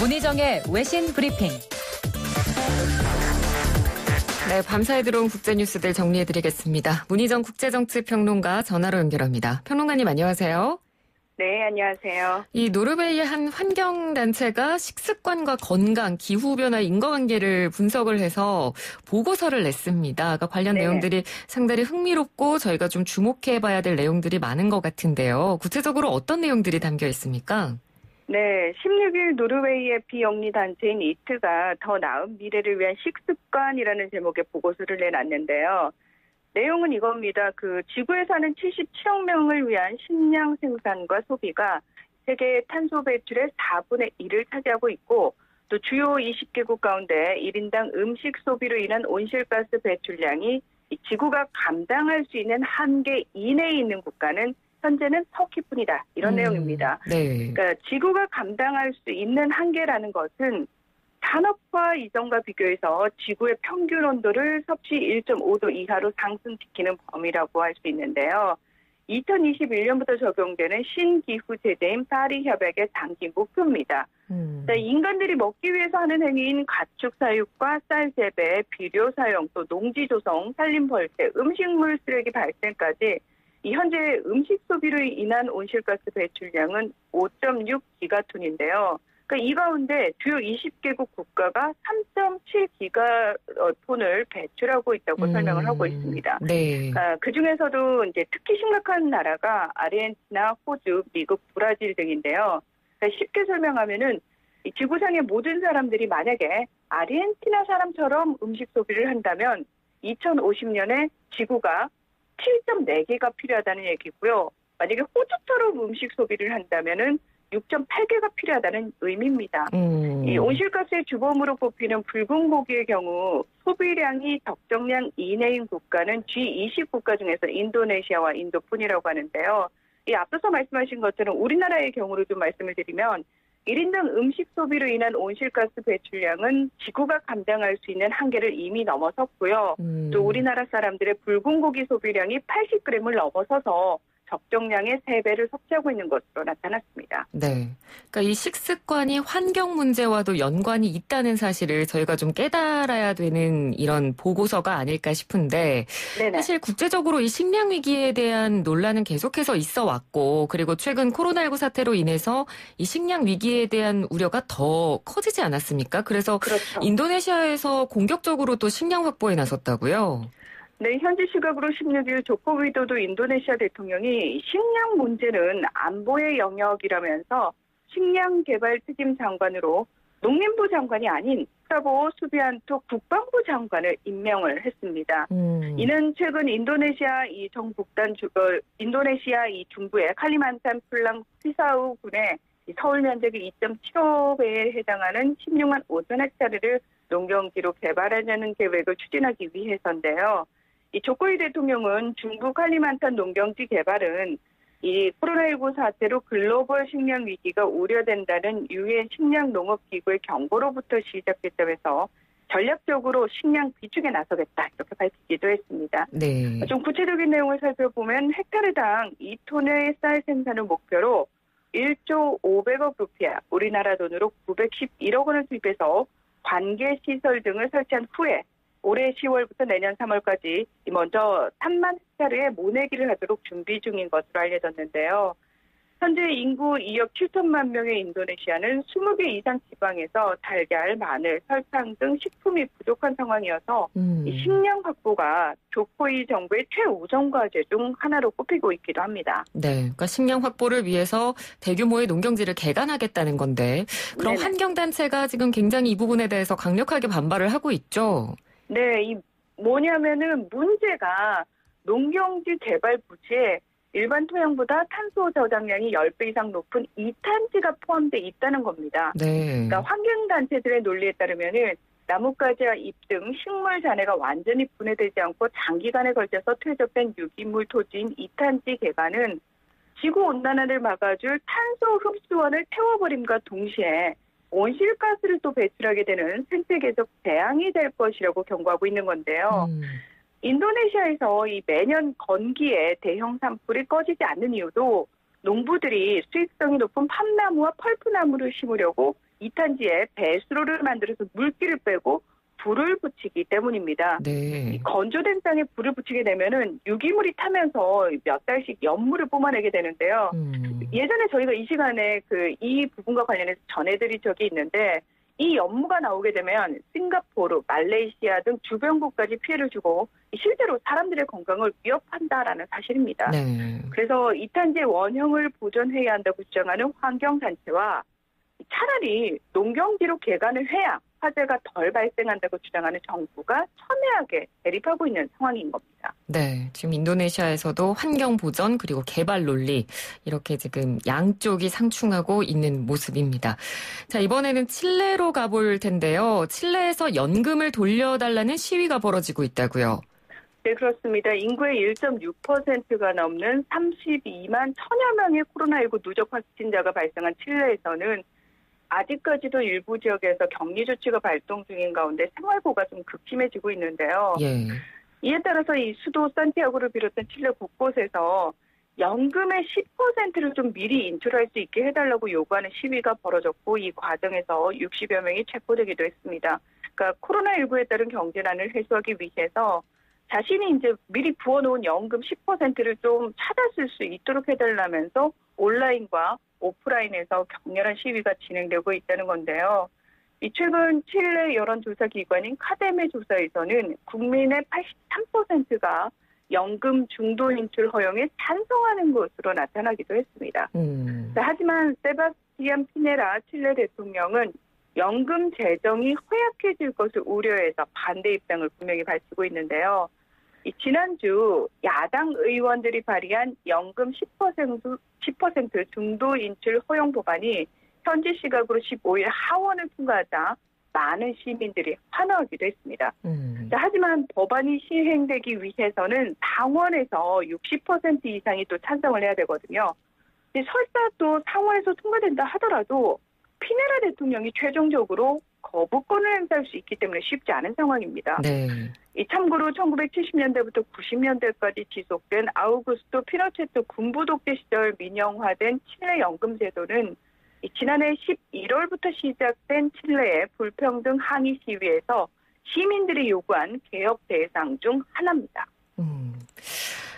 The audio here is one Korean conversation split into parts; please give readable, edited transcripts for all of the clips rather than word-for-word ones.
문희정의 외신 브리핑. 네, 밤사이 들어온 국제뉴스들 정리해드리겠습니다. 문희정 국제정치평론가 전화로 연결합니다. 평론가님 안녕하세요. 네, 안녕하세요. 이 노르웨이의 한 환경단체가 식습관과 건강, 기후변화, 인과관계를 분석을 해서 보고서를 냈습니다. 그러니까 관련 내용들이 상당히 흥미롭고 저희가 좀 주목해봐야 될 내용들이 많은 것 같은데요. 구체적으로 어떤 내용들이 담겨 있습니까? 네, 16일 노르웨이의 비영리 단체인 이트가 더 나은 미래를 위한 식습관이라는 제목의 보고서를 내놨는데요. 내용은 이겁니다. 지구에 사는 77억 명을 위한 식량 생산과 소비가 세계 탄소 배출의 4분의 1을 차지하고 있고, 또 주요 20개국 가운데 1인당 음식 소비로 인한 온실가스 배출량이 지구가 감당할 수 있는 한계 이내에 있는 국가는 현재는 터키뿐이다. 이런 내용입니다. 네. 그러니까 지구가 감당할 수 있는 한계라는 것은 산업화 이전과 비교해서 지구의 평균 온도를 섭씨 1.5도 이하로 상승시키는 범위라고 할 수 있는데요. 2021년부터 적용되는 신기후 제재인 파리 협약의 단기 목표입니다. 인간들이 먹기 위해서 하는 행위인 가축 사육과 쌀 재배, 비료 사용, 또 농지 조성, 산림 벌채, 음식물 쓰레기 발생까지 현재 음식 소비로 인한 온실가스 배출량은 5.6 기가톤인데요. 그러니까 이 가운데 주요 20개국 국가가 3.7 기가톤을 배출하고 있다고 설명을 하고 있습니다. 네. 그중에서도 이제 특히 심각한 나라가 아르헨티나, 호주, 미국, 브라질 등인데요. 그러니까 쉽게 설명하면은 이 지구상의 모든 사람들이 만약에 아르헨티나 사람처럼 음식 소비를 한다면 2050년에 지구가 7.4개가 필요하다는 얘기고요. 만약에 호주처럼 음식 소비를 한다면은 6.8개가 필요하다는 의미입니다. 이 온실가스의 주범으로 꼽히는 붉은 고기의 경우 소비량이 적정량 이내인 국가는 G20 국가 중에서 인도네시아와 인도뿐이라고 하는데요. 이 앞서서 말씀하신 것처럼 우리나라의 경우로 좀 말씀을 드리면 1인당 음식 소비로 인한 온실가스 배출량은 지구가 감당할 수 있는 한계를 이미 넘어섰고요. 또 우리나라 사람들의 붉은 고기 소비량이 80g을 넘어서서 적정량의 3배를 섭취하고 있는 것으로 나타났습니다. 네. 그러니까 이 식습관이 환경 문제와도 연관이 있다는 사실을 저희가 좀 깨달아야 되는 이런 보고서가 아닐까 싶은데 네네. 사실 국제적으로 이 식량 위기에 대한 논란은 계속해서 있어 왔고 그리고 최근 코로나19 사태로 인해서 이 식량 위기에 대한 우려가 더 커지지 않았습니까? 그래서 그렇죠. 인도네시아에서 공격적으로 또 식량 확보에 나섰다고요? 네, 현지 시각으로 16일 조코 위도도 인도네시아 대통령이 식량 문제는 안보의 영역이라면서 식량 개발 특임 장관으로 농림부 장관이 아닌 프라보오 수비안토 국방부 장관을 임명을 했습니다. 이는 최근 인도네시아 이 중부의 칼리만탄 플랑 피사우 군의 서울 면적이 2.75배에 해당하는 16만 5천 헥타르를 농경지로 개발하려는 계획을 추진하기 위해서인데요. 이 조코위 대통령은 중부 칼리만탄 농경지 개발은 이 코로나19 사태로 글로벌 식량 위기가 우려된다는 유엔 식량농업기구의 경고로부터 시작했다면서 전략적으로 식량 비축에 나서겠다 이렇게 밝히기도 했습니다. 네. 좀 구체적인 내용을 살펴보면 헥타르당 2톤의 쌀 생산을 목표로 1조 500억 루피아, 우리나라 돈으로 911억 원을 투입해서 관계시설 등을 설치한 후에 올해 10월부터 내년 3월까지 먼저 3만 헥타르의 모내기를 하도록 준비 중인 것으로 알려졌는데요. 현재 인구 2억 7천만 명의 인도네시아는 20개 이상 지방에서 달걀, 마늘, 설탕 등 식품이 부족한 상황이어서 이 식량 확보가 조코이 정부의 최우선 과제 중 하나로 꼽히고 있기도 합니다. 네, 그러니까 식량 확보를 위해서 대규모의 농경지를 개간하겠다는 건데 그럼 환경단체가 지금 굉장히 이 부분에 대해서 강력하게 반발을 하고 있죠? 네, 뭐냐면은 문제가 농경지 개발 부지에 일반 토양보다 탄소 저장량이 10배 이상 높은 이탄지가 포함되어 있다는 겁니다. 네. 그러니까 환경단체들의 논리에 따르면은 나뭇가지와 잎 등 식물 잔해가 완전히 분해되지 않고 장기간에 걸쳐서 퇴적된 유기물 토지인 이탄지 개간은 지구온난화를 막아줄 탄소 흡수원을 태워버림과 동시에 온실가스를 또 배출하게 되는 생태계적 재앙이 될 것이라고 경고하고 있는 건데요. 인도네시아에서 이 매년 건기에 대형 산불이 꺼지지 않는 이유도 농부들이 수익성이 높은 팜나무와 펄프나무를 심으려고 이탄지에 배수로를 만들어서 물기를 빼고 불을 붙이기 때문입니다. 네. 이 건조된 땅에 불을 붙이게 되면은 유기물이 타면서 몇 달씩 연물을 뿜어내게 되는데요. 예전에 저희가 이 시간에 이 부분과 관련해서 전해드린 적이 있는데 이 연무가 나오게 되면 싱가포르, 말레이시아 등 주변국까지 피해를 주고 실제로 사람들의 건강을 위협한다라는 사실입니다. 네. 그래서 이탄지의 원형을 보존해야 한다고 주장하는 환경단체와 차라리 농경지로 개간을 해야 화재가 덜 발생한다고 주장하는 정부가 첨예하게 대립하고 있는 상황인 겁니다. 네, 지금 인도네시아에서도 환경 보전 그리고 개발 논리 이렇게 지금 양쪽이 상충하고 있는 모습입니다. 자, 이번에는 칠레로 가볼 텐데요. 칠레에서 연금을 돌려달라는 시위가 벌어지고 있다고요. 네, 그렇습니다. 인구의 1.6%가 넘는 32만 천여 명의 코로나19 누적 확진자가 발생한 칠레에서는 아직까지도 일부 지역에서 격리 조치가 발동 중인 가운데 생활고가 좀 극심해지고 있는데요. 예. 이에 따라서 이 수도 산티아고를 비롯한 칠레 곳곳에서 연금의 10%를 좀 미리 인출할 수 있게 해달라고 요구하는 시위가 벌어졌고 이 과정에서 60여 명이 체포되기도 했습니다. 그러니까 코로나19에 따른 경제난을 해소하기 위해서 자신이 이제 미리 부어놓은 연금 10%를 좀 찾았을 수 있도록 해달라면서 온라인과 오프라인에서 격렬한 시위가 진행되고 있다는 건데요. 이 최근 칠레 여론조사 기관인 카데메 조사에서는 국민의 83%가 연금 중도 인출 허용에 찬성하는 것으로 나타나기도 했습니다. 하지만 세바스티안 피네라 칠레 대통령은 연금 재정이 허약해질 것을 우려해서 반대 입장을 분명히 밝히고 있는데요. 지난주 야당 의원들이 발의한 연금 10% 중도 인출 허용 법안이 현지 시각으로 15일 하원을 통과하자 많은 시민들이 환호하기도 했습니다. 하지만 법안이 시행되기 위해서는 상원에서 60% 이상이 또 찬성을 해야 되거든요. 설사 또 상원에서 통과된다 하더라도 피네라 대통령이 최종적으로 거부권을 행사할 수 있기 때문에 쉽지 않은 상황입니다. 네. 참고로 1970년대부터 90년대까지 지속된 아우구스토 피노체토 군부 독재 시절 민영화된 칠레 연금 제도는 지난해 11월부터 시작된 칠레의 불평등 항의 시위에서 시민들이 요구한 개혁 대상 중 하나입니다.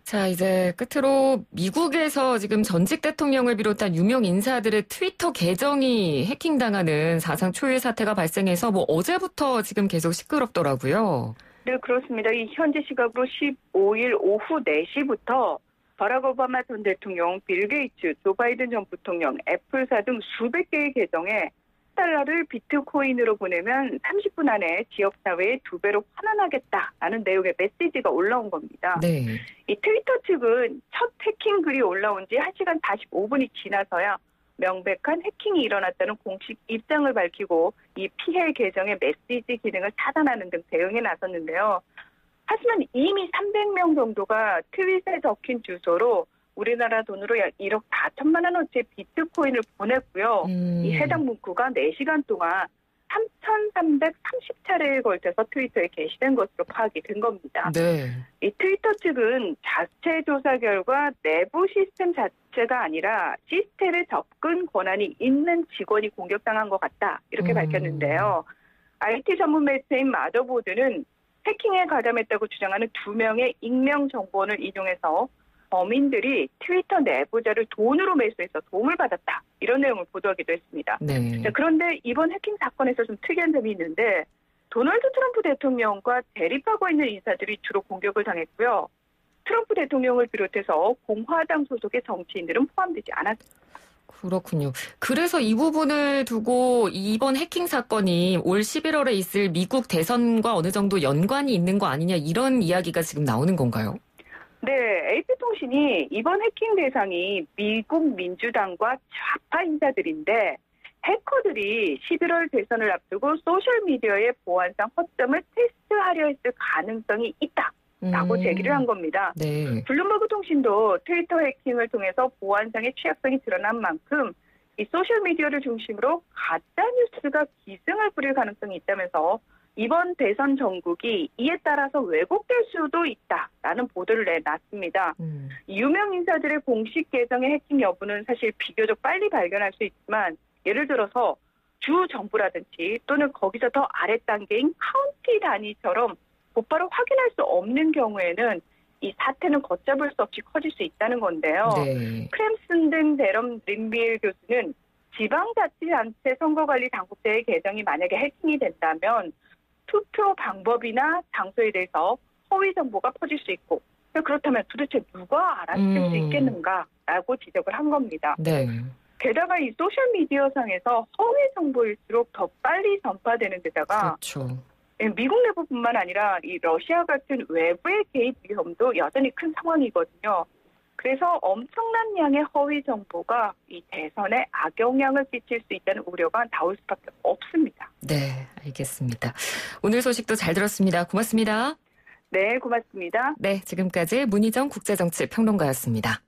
자, 이제 끝으로 미국에서 지금 전직 대통령을 비롯한 유명 인사들의 트위터 계정이 해킹당하는 사상 초유의 사태가 발생해서 어제부터 지금 계속 시끄럽더라고요. 네, 그렇습니다. 이 현지 시각으로 15일 오후 4시부터 버락 오바마 전 대통령, 빌 게이츠, 조 바이든 전 부통령, 애플사 등 수백 개의 계정에 달러를 비트코인으로 보내면 30분 안에 지역사회에 2배로 환원하겠다라는 내용의 메시지가 올라온 겁니다. 네. 이 트위터 측은 첫 해킹 글이 올라온 지 1시간 45분이 지나서야 명백한 해킹이 일어났다는 공식 입장을 밝히고 이 피해 계정의 메시지 기능을 차단하는 등 대응에 나섰는데요. 하지만 이미 300명 정도가 트윗에 적힌 주소로 우리나라 돈으로 약 1억 4천만 원어치의 비트코인을 보냈고요. 이 해당 문구가 4시간 동안 3,330차례에 걸쳐서 트위터에 게시된 것으로 파악이 된 겁니다. 네. 이 트위터 측은 자체 조사 결과 내부 시스템 자체가 아니라 시스템에 접근 권한이 있는 직원이 공격당한 것 같다. 이렇게 밝혔는데요. IT 전문 매체인 마더보드는 해킹에 가담했다고 주장하는 2명의 익명 정보원을 인용해서 범인들이 트위터 내부자를 돈으로 매수해서 도움을 받았다. 이런 내용을 보도하기도 했습니다. 네. 자, 그런데 이번 해킹 사건에서 좀 특이한 점이 있는데 도널드 트럼프 대통령과 대립하고 있는 인사들이 주로 공격을 당했고요. 트럼프 대통령을 비롯해서 공화당 소속의 정치인들은 포함되지 않았습니다. 그렇군요. 그래서 이 부분을 두고 이번 해킹 사건이 올 11월에 있을 미국 대선과 어느 정도 연관이 있는 거 아니냐 이런 이야기가 지금 나오는 건가요? 네, AP통신이 이번 해킹 대상이 미국 민주당과 좌파 인사들인데 해커들이 11월 대선을 앞두고 소셜미디어의 보안상 허점을 테스트하려 했을 가능성이 있다라고 제기를 한 겁니다. 네. 블룸버그 통신도 트위터 해킹을 통해서 보안상의 취약성이 드러난 만큼 이 소셜미디어를 중심으로 가짜뉴스가 기승을 부릴 가능성이 있다면서 이번 대선 전국이 이에 따라서 왜곡될 수도 있다라는 보도를 내놨습니다. 유명 인사들의 공식 계정의 해킹 여부는 사실 비교적 빨리 발견할 수 있지만 예를 들어서 주 정부라든지 또는 거기서 더 아래 단계인 카운티 단위처럼 곧바로 확인할 수 없는 경우에는 이 사태는 걷잡을 수 없이 커질 수 있다는 건데요. 네. 크램슨 데럼 린빌 교수는 지방자치단체 선거관리당국제의 개정이 만약에 해킹이 된다면 투표 방법이나 장소에 대해서 허위 정보가 퍼질 수 있고 그렇다면 도대체 누가 알아챌 수 있겠는가라고 지적을 한 겁니다. 네. 게다가 이 소셜미디어상에서 허위 정보일수록 더 빨리 전파되는 데다가 그렇죠. 미국 내부뿐만 아니라 이 러시아 같은 외부의 개입 위험도 여전히 큰 상황이거든요. 그래서 엄청난 양의 허위 정보가 이 대선에 악영향을 끼칠 수 있다는 우려가 나올 수밖에 없습니다. 네, 알겠습니다. 오늘 소식도 잘 들었습니다. 고맙습니다. 네, 고맙습니다. 네, 지금까지 문희정 국제정치평론가였습니다.